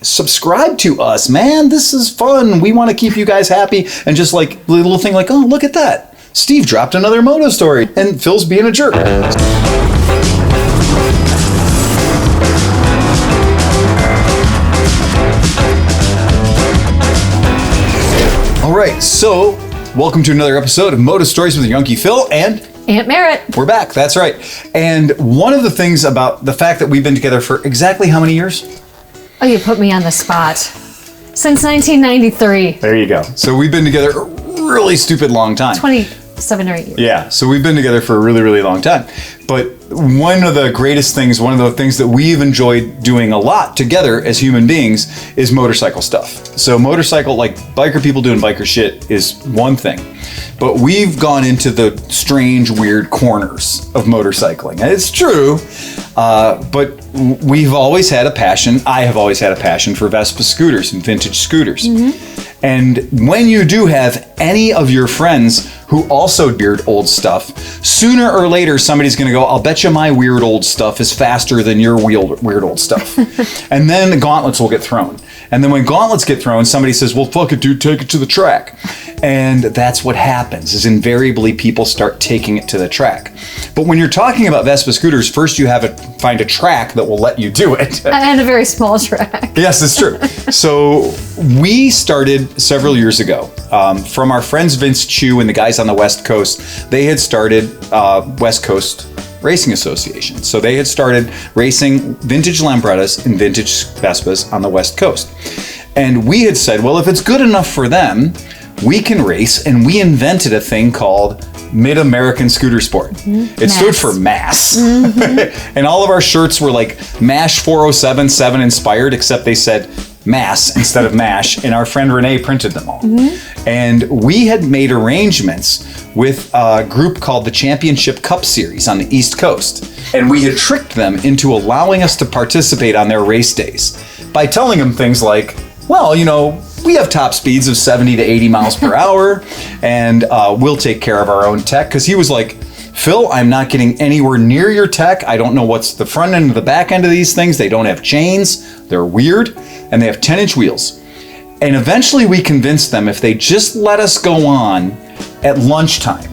subscribe to us, man. This is fun. We want to keep you guys happy. And just like the little thing like, oh, look at that. Steve dropped another Moto story and Phil's being a jerk. All right, so welcome to another episode of Moto Stories with Unkie Phil and Aunt Merritt. We're back, that's right. And one of the things about the fact that we've been together for exactly how many years? Oh, you put me on the spot. Since 1993. There you go. So we've been together a really stupid long time. 27 or 8 years. Yeah, so we've been together for a really, really long time. But one of the greatest things, one of the things that we've enjoyed doing a lot together as human beings is motorcycle stuff. So motorcycle, like biker people doing biker shit is one thing. But we've gone into the strange, weird corners of motorcycling. And it's true, but we've always had a passion. I have always had a passion for Vespa scooters and vintage scooters. Mm-hmm. And when you do have any of your friends who also weird old stuff, sooner or later somebody's going to go, I'll bet you my weird old stuff is faster than your weird old stuff. And then the gauntlets will get thrown. And then when gauntlets get thrown, somebody says, well, fuck it, dude, take it to the track. And that's what happens, is invariably people start taking it to the track. But when you're talking about Vespa scooters, first you have to find a track that will let you do it. And a very small track. Yes, it's true. So we started several years ago from our friends Vince Chu and the guys on the West Coast. They had started West Coast Racing Association. So they had started racing vintage Lambrettas and vintage Vespas on the West Coast. And we had said, well, if it's good enough for them, we can race. And we invented a thing called Mid-American Scooter Sport. Mm-hmm. It stood for M.A.S.S. Mm-hmm. And all of our shirts were like MASH 4077 inspired, except they said M.A.S.S. instead of MASH, and our friend Renee printed them all. Mm-hmm. And we had made arrangements with a group called the Championship Cup Series on the East Coast. And we had tricked them into allowing us to participate on their race days by telling them things like, well, you know, we have top speeds of 70 to 80 miles per hour, and we'll take care of our own tech. Because he was like, Phil, I'm not getting anywhere near your tech. I don't know what's the front end or the back end of these things. They don't have chains. They're weird. And they have 10-inch wheels. And eventually we convinced them if they just let us go on at lunchtime,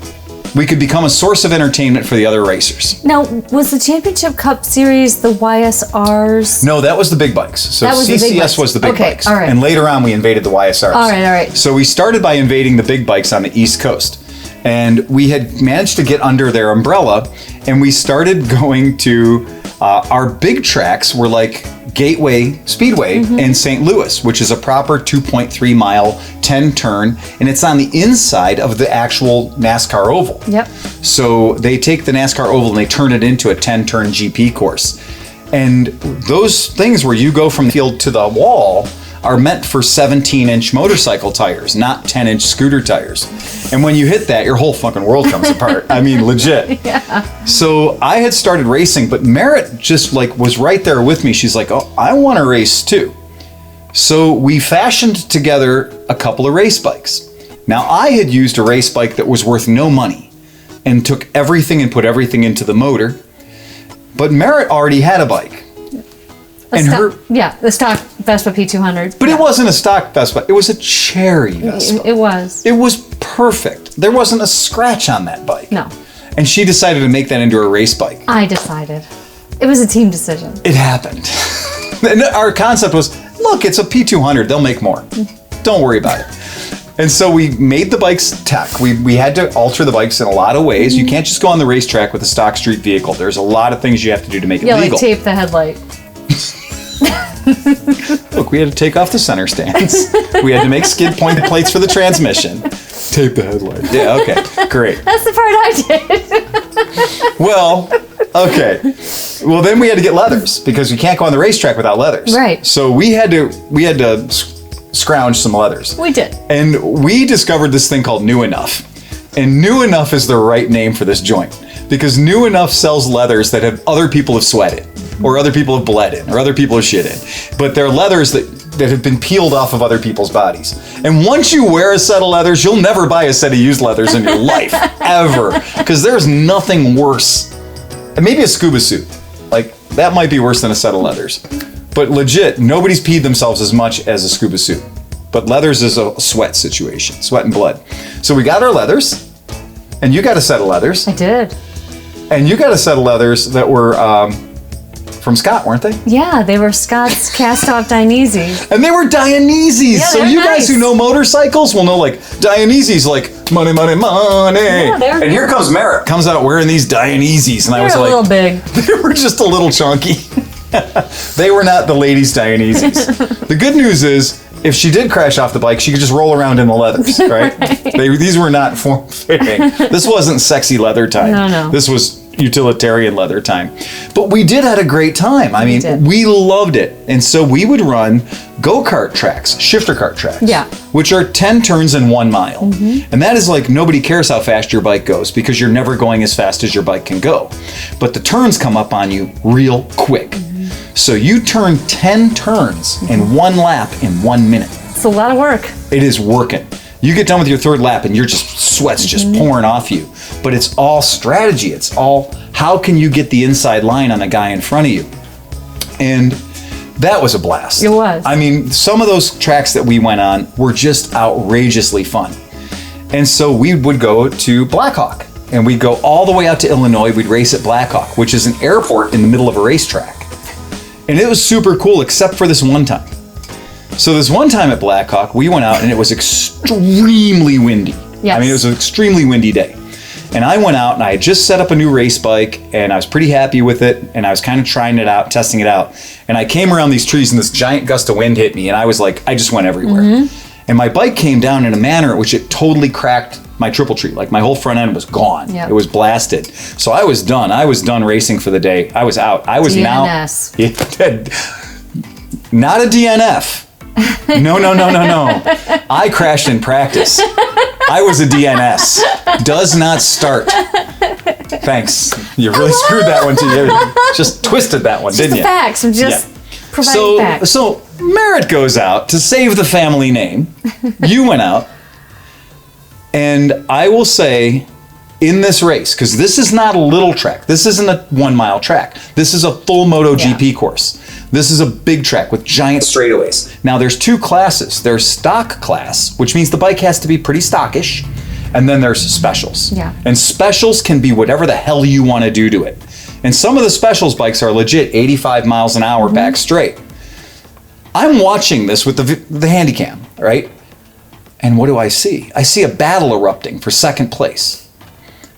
we could become a source of entertainment for the other racers. Now, was the Championship Cup Series the YSRs? No, that was the big bikes. So CCS was the big bikes. All right. And later on we invaded the YSRs. All right. So we started by invading the big bikes on the East Coast. And we had managed to get under their umbrella, and we started going to our big tracks were like Gateway Speedway in St. Louis, which is a proper 2.3 mile 10 turn, and it's on the inside of the actual NASCAR oval. Yep. So they take the NASCAR oval and they turn it into a 10 turn GP course. And those things where you go from the field to the wall are meant for 17-inch motorcycle tires, not 10-inch scooter tires. And when you hit that, your whole fucking world comes apart. I mean, legit. Yeah. So I had started racing, but Merritt just like was right there with me. She's like, oh, I want to race too. So we fashioned together a couple of race bikes. Now I had used a race bike that was worth no money and took everything and put everything into the motor. But Merritt already had a bike. The stock Vespa P200. But it wasn't a stock Vespa. It was a cherry Vespa. It was. It was perfect. There wasn't a scratch on that bike. No. And she decided to make that into a race bike. I decided. It was a team decision. It happened. And our concept was, look, it's a P200. They'll make more. Don't worry about it. And so we made the bikes tech. We had to alter the bikes in a lot of ways. You can't just go on the racetrack with a stock street vehicle. There's a lot of things you have to do to make it legal. Like tape the headlight. Look, we had to take off the center stands. We had to make skid point plates for the transmission. Tape the headlight. Yeah, okay, great. That's the part I did. Well, okay. Well, then we had to get leathers because you can't go on the racetrack without leathers. Right. So we had to scrounge some leathers. We did. And we discovered this thing called New Enough. And New Enough is the right name for this joint because New Enough sells leathers that other people have sweated or other people have bled in or other people have shit in. But they're leathers that have been peeled off of other people's bodies. And once you wear a set of leathers, you'll never buy a set of used leathers in your life, ever. Because there's nothing worse. And maybe a scuba suit. Like, that might be worse than a set of leathers. But legit, nobody's peed themselves as much as a scuba suit. But leathers is a sweat situation, sweat and blood. So we got our leathers, and you got a set of leathers. I did. And you got a set of leathers that were from Scott, weren't they? Yeah, they were Scott's cast-off Dionysies. And they were Dionysies. Yeah, so you guys who know motorcycles will know, like, Dionysies, like, money, money, money. Yeah, and here comes Merritt, comes out wearing these Dionysies. And I was They're like, a little big. They were just a little chunky. They were not the ladies' Dionysies. The good news is, if she did crash off the bike, she could just roll around in the leathers, right? These were not form-fitting. This wasn't sexy leather time. No. This was utilitarian leather time. But we did have a great time. I mean, we loved it. And so we would run go-kart tracks, shifter kart tracks, which are 10 turns in 1 mile. And that is like, nobody cares how fast your bike goes because you're never going as fast as your bike can go. But the turns come up on you real quick. So you turn 10 turns in 1 lap in 1 minute. It's a lot of work. It is working. You get done with your 3rd lap and sweat's just pouring off you. But it's all strategy. It's all, how can you get the inside line on the guy in front of you? And that was a blast. It was. I mean, some of those tracks that we went on were just outrageously fun. And so we would go to Blackhawk. And we'd go all the way out to Illinois. We'd race at Blackhawk, which is an airport in the middle of a racetrack. And it was super cool, except for this one time. So this one time at Blackhawk, we went out and it was extremely windy. Yes. I mean, it was an extremely windy day. And I went out and I had just set up a new race bike and I was pretty happy with it. And I was kind of trying it out, testing it out. And I came around these trees and this giant gust of wind hit me. And I was like, I just went everywhere. And my bike came down in a manner in which it totally cracked my triple tree. Like my whole front end was gone. It was blasted. So I was done. I was done racing for the day. I was out. I was DNS. Not a DNF. No. I crashed in practice. I was a DNS. Does not start. Thanks. You really screwed that one to you. Just twisted that one, didn't you? Just the facts. I'm just providing facts. So Merritt goes out to save the family name. You went out. And I will say, in this race, because this is not a little track. This isn't a 1 mile track. This is a full MotoGP course. This is a big track with giant straightaways. Now there's 2 classes. There's stock class, which means the bike has to be pretty stockish. And then there's specials. And specials can be whatever the hell you want to do to it. And some of the specials bikes are legit 85 miles an hour back straight. I'm watching this with the Handycam, right? And what do I see? I see a battle erupting for 2nd place.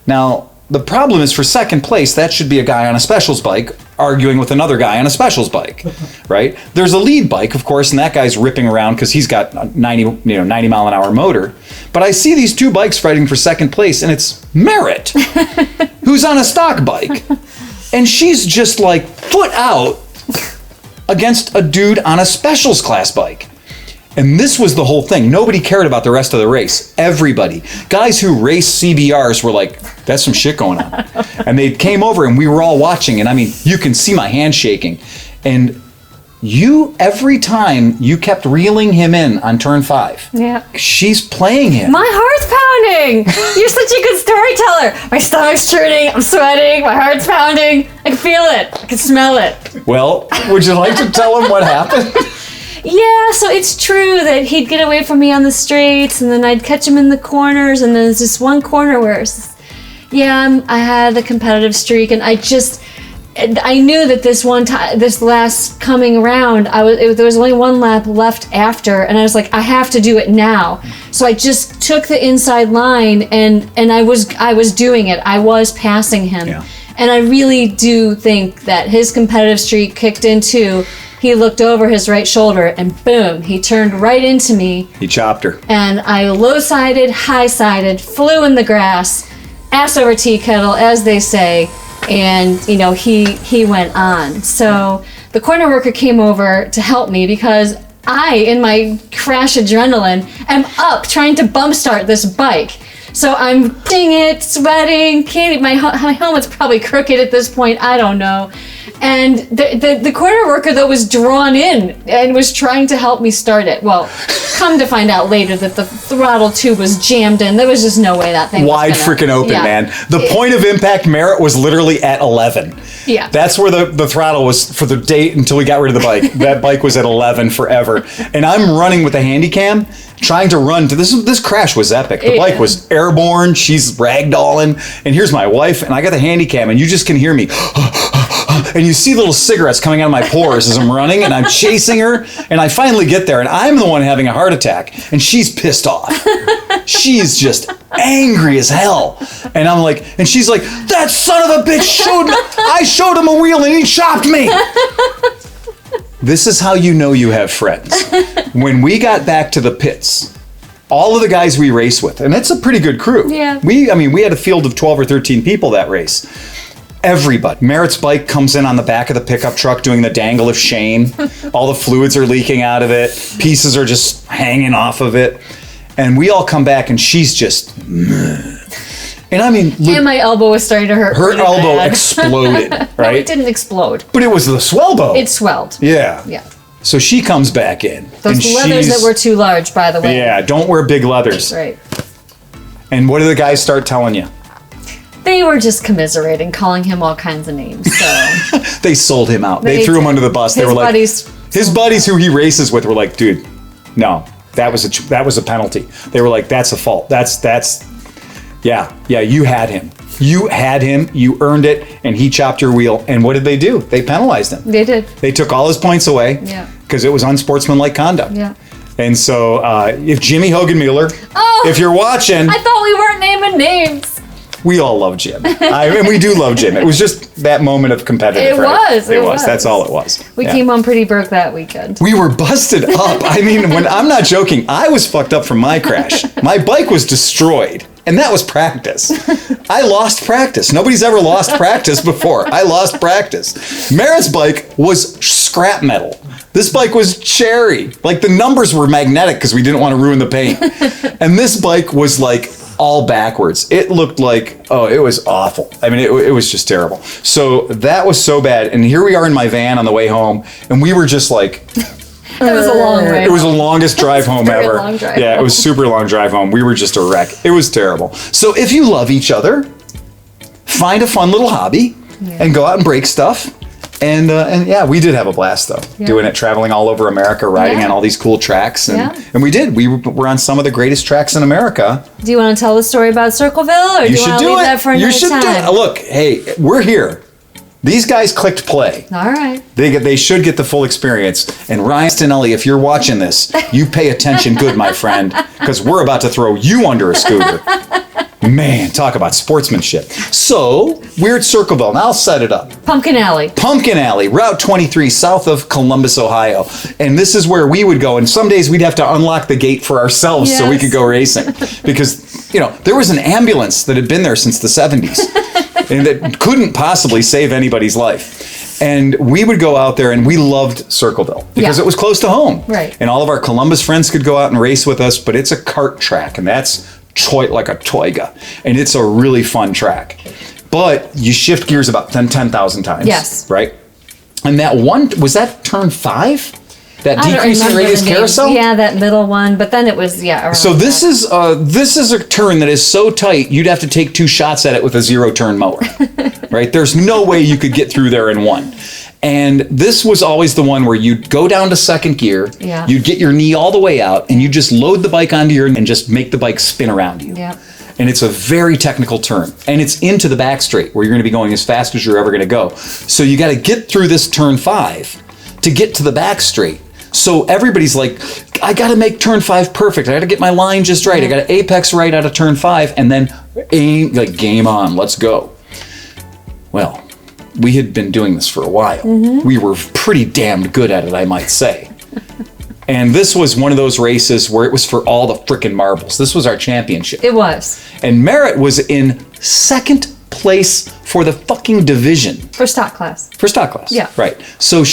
Now, the problem is for 2nd place, that should be a guy on a specials bike arguing with another guy on a specials bike, right? There's a lead bike, of course, and that guy's ripping around because he's got a 90 mile an hour motor. But I see these 2 bikes fighting for 2nd place, and it's Merritt, who's on a stock bike. And she's just like foot out against a dude on a specials class bike. And this was the whole thing. Nobody cared about the rest of the race. Everybody. Guys who race CBRs were like, that's some shit going on. And they came over and we were all watching. And I mean, you can see my hand shaking. And every time you kept reeling him in on turn 5. She's playing him. My heart's pounding. You're such a good storyteller. My stomach's churning. I'm sweating. My heart's pounding. I can feel it. I can smell it. Well, would you like to tell him what happened? Yeah, so it's true that he'd get away from me on the straights, and then I'd catch him in the corners, and then there's this one corner where I had a competitive streak, and I knew that this last coming around, there was only 1 lap left after, and I was like, I have to do it now. So I just took the inside line, and I was doing it. I was passing him. And I really do think that his competitive streak kicked in too. He looked over his right shoulder and boom, he turned right into me. He chopped her. And I low-sided, high-sided, flew in the grass, ass over tea kettle, as they say, and he went on. So the corner worker came over to help me because I, in my crash adrenaline, am up trying to bump start this bike. So I'm ding it, sweating, my helmet's probably crooked at this point, I don't know. And the corner worker, though, was drawn in and was trying to help me start it. Well, come to find out later that the throttle tube was jammed in. There was just no way that thing wide was freaking open, man. The point of impact, Merritt, was literally at 11. Yeah. That's where the throttle was for the date until we got rid of the bike. That bike was at 11 forever. And I'm running with a handy cam, trying to run to this crash was epic. The bike was airborne, she's ragdolling, and here's my wife, and I got the handy cam, and you just can hear me. And you see little cigarettes coming out of my pores as I'm running, and I'm chasing her, and I finally get there, and I'm the one having a heart attack, and she's pissed off. She's just angry as hell. And I'm like, and she's like, that son of a bitch I showed him a wheel and he chopped me. This is how you know you have friends. When we got back to the pits, all of the guys we race with, and it's a pretty good crew. Yeah. We had a field of 12 or 13 people that race. Everybody. Merritt's bike comes in on the back of the pickup truck doing the dangle of shame. All the fluids are leaking out of it. Pieces are just hanging off of it. And we all come back and she's just... And I mean... And my elbow was starting to hurt. Her really elbow bad. exploded, right? No, it didn't explode. But it was the swellbow. It swelled. Yeah. Yeah. So she comes back in. Those leathers that were too large, by the way. Yeah, don't wear big leathers. Right. And what do the guys start telling you? They were just commiserating, calling him all kinds of names. So They sold him out. They threw him under the bus. They were like, his buddies who he races with were like, dude, no, that was a penalty. They were like, that's a fault. Yeah, you had him. You had him, you earned it, and he chopped your wheel. And what did they do? They penalized him. They did. They took all his points away. Yeah. Because it was unsportsmanlike conduct. Yeah. And so if Jimmy Hogan Mueller, if you're watching... I thought we weren't naming names. We all love Jim. And we do love Jim. It was just that moment of competitive. It was. That's all it was. We came home pretty broke that weekend. We were busted up. I mean, I'm not joking. I was fucked up from my crash. My bike was destroyed. And that was practice. I lost practice. Nobody's ever lost practice before. I lost practice. Merritt's bike was scrap metal. This bike was cherry. Like the numbers were magnetic because we didn't want to ruin the paint. And this bike was like all backwards. It looked like, it was awful. I mean, it was just terrible. So that was so bad. And here we are in my van on the way home. And we were just like... It was a long way. It was the longest drive home ever. Long drive yeah, home. It was super long drive home. We were just a wreck. It was terrible. So if you love each other, find a fun little hobby and go out and break stuff. And yeah, we did have a blast though, doing it, traveling all over America, riding on all these cool tracks. And we did. We were on some of the greatest tracks in America. Do you want to tell the story about Circleville, or do you want to leave that for another time? Look, hey, we're here. These guys clicked play. All right. They should get the full experience. And Ryan Stinelli, if you're watching this, you pay attention good, my friend, because we're about to throw you under a scooter. Man, talk about sportsmanship. So, we're at Circleville. Now I'll set it up. Pumpkin Alley, Route 23, south of Columbus, Ohio. And this is where we would go. And some days we'd have to unlock the gate for ourselves so we could go racing. Because, there was an ambulance that had been there since the 70s. And that couldn't possibly save anybody's life. And we would go out there, and we loved Circleville because it was close to home. Right. And all of our Columbus friends could go out and race with us, but it's a kart track, and that's like a toiga. And it's a really fun track. But you shift gears about 10,000 times. Yes. Right? And that one, was that turn 5? That decreasing radius carousel? Yeah, that middle one. But then it was, around so this is a turn that is so tight, you'd have to take 2 shots at it with a 0-turn mower. Right? There's no way you could get through there in one. And this was always the one where you'd go down to second gear, you'd get your knee all the way out, and you just load the bike onto and just make the bike spin around you. Yeah. And it's a very technical turn. And it's into the back straight where you're going to be going as fast as you're ever going to go. So you got to get through this turn 5 to get to the back straight. So everybody's like, I got to make turn 5 perfect. I got to get my line just right. I got to apex right out of turn 5 and then aim, like game on, let's go. Well, we had been doing this for a while. We were pretty damned good at it, I might say. And this was one of those races where it was for all the frickin' marbles. This was our championship. It was. And Merritt was in second place for the fucking division. For stock class. Yeah. Right. So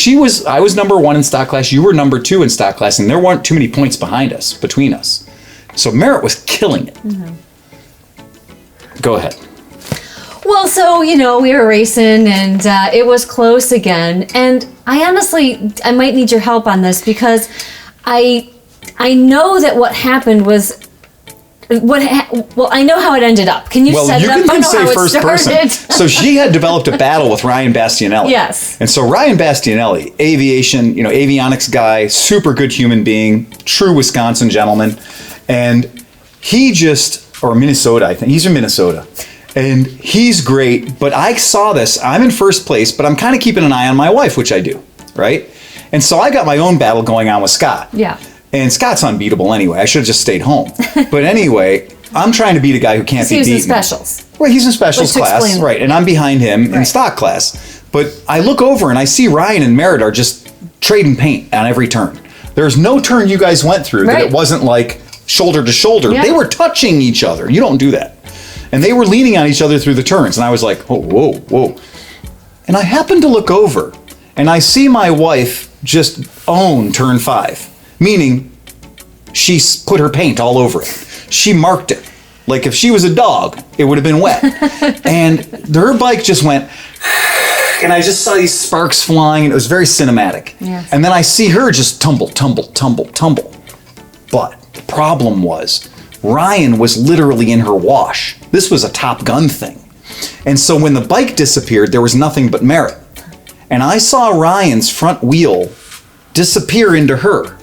I was number 1 in stock class. You were number 2 in stock class. And there weren't too many points between us. So Merritt was killing it. Go ahead. Well, so, we were racing and it was close again. And I honestly might need your help on this because I I know that what happened was well, I know how it ended up. Can you set it up? You can I know say how first it started. person. So she had developed a battle with Ryan Bastianelli. Yes. And so Ryan Bastianelli, aviation, avionics guy, super good human being, true Wisconsin gentleman. And he or Minnesota, I think. He's from Minnesota. And he's great. But I saw this. I'm in first place, but I'm kind of keeping an eye on my wife, which I do. Right? And so I got my own battle going on with Scott. Yeah. And Scott's unbeatable anyway. I should have just stayed home. But anyway, I'm trying to beat a guy who can't be beaten. He's in specials. Right, he's in specials class. Right, and I'm behind him in stock class. But I look over and I see Ryan and Merritt are just trading paint on every turn. There's no turn you guys went through that it wasn't like shoulder to shoulder. Yeah. They were touching each other. You don't do that. And they were leaning on each other through the turns. And I was like, oh, whoa, whoa. And I happened to look over and I see my wife just own turn 5. Meaning, she put her paint all over it. She marked it. Like if she was a dog, it would have been wet. And her bike just went, and I just saw these sparks flying, and it was very cinematic. Yes. And then I see her just tumble, tumble, tumble, tumble. But the problem was, Ryan was literally in her wash. This was a Top Gun thing. And so when the bike disappeared, there was nothing but Merritt. And I saw Ryan's front wheel disappear into her.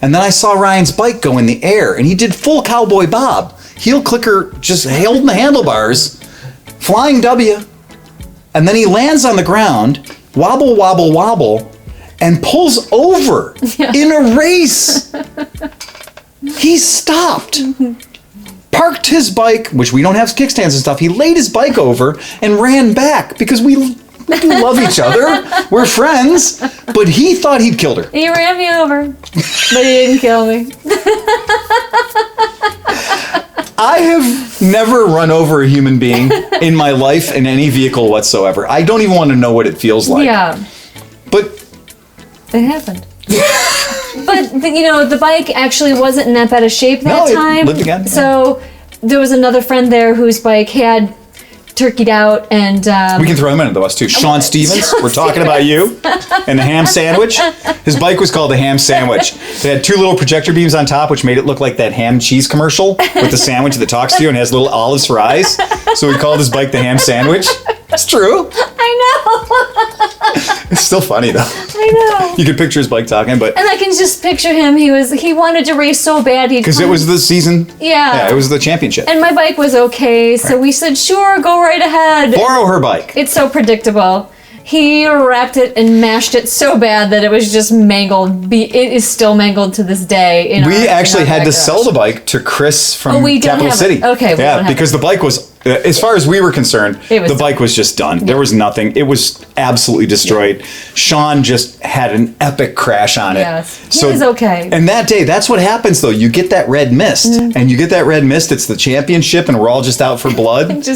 And then I saw Ryan's bike go in the air, and he did full cowboy bob. Heel clicker, just holding the handlebars, flying W. And then he lands on the ground, wobble, wobble, wobble, and pulls over in a race. He stopped, parked his bike, which we don't have kickstands and stuff. He laid his bike over and ran back because we love each other. We're friends. But he thought he'd killed her. He ran me over, but he didn't kill me. I have never run over a human being in my life in any vehicle whatsoever. I don't even want to know what it feels like. Yeah. But it happened. But, the bike actually wasn't in that bad a shape that time. It lived again. So there was another friend there whose bike had turkeyed out, and we can throw him into the bus too. Sean Stevens, we're talking about you and the ham sandwich. His bike was called the ham sandwich. It had 2 little projector beams on top, which made it look like that ham cheese commercial with the sandwich that talks to you and has little olives for eyes. So we called his bike the ham sandwich. It's true. I know. It's still funny though. I know. You could picture his bike talking, but and I can just picture him. He wanted to race so bad. Because it was the season. Yeah. It was the championship. And my bike was okay, so we said, sure, go right ahead. Borrow her bike. It's so predictable. He wrapped it and mashed it so bad that it was just mangled. It is still mangled to this day. We actually had to sell the bike to Chris from Capital City. Okay. Yeah, because the bike was, as far as we were concerned, the bike was just done. Yeah. There was nothing. It was absolutely destroyed. Yeah. Sean just had an epic crash on it. Yes, he was okay. And that day, that's what happens though. You get that red mist, and you get that red mist. It's the championship, and we're all just out for blood.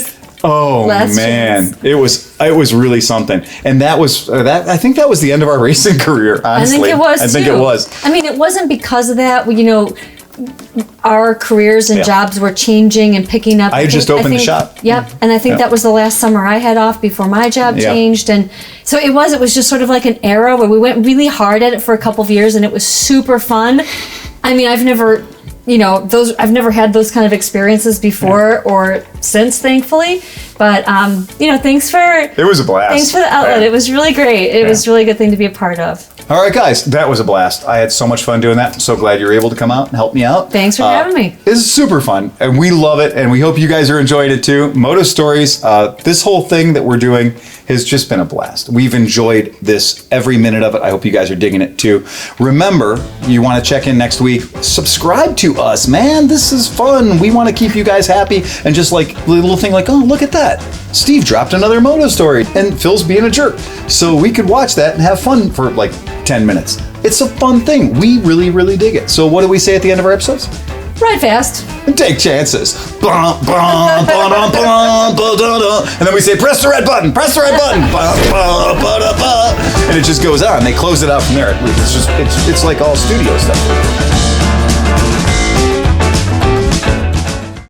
Oh man, it was really something, and that was that. I think that was the end of our racing career. Honestly, I think it was. I think it was. I mean, it wasn't because of that. Our careers and jobs were changing and picking up. I just opened the shop. Yep, and I think that was the last summer I had off before my job changed, and so it was just sort of like an era where we went really hard at it for a couple of years, and it was super fun. I mean, I've never had those kind of experiences before or since, thankfully. But thanks for it was a blast. Thanks for the outlet. It was really great. It was a really good thing to be a part of. All right, guys, that was a blast. I had so much fun doing that. I'm so glad you were able to come out and help me out. Thanks for having me. This is super fun, and we love it, and we hope you guys are enjoying it too. Moto Stories, this whole thing that we're doing has just been a blast. We've enjoyed this every minute of it. I hope you guys are digging it too. Remember, you want to check in next week. Subscribe to us, man. This is fun. We want to keep you guys happy, and just like a little thing like, oh, look at that. Steve dropped another Moto Story, and Phil's being a jerk. So we could watch that and have fun for like 10 minutes. It's a fun thing. We really, really dig it. So what do we say at the end of our episodes? Ride fast. And take chances. And then we say, press the red button, press the red button. And it just goes on. They close it out from there. It's like all studio stuff.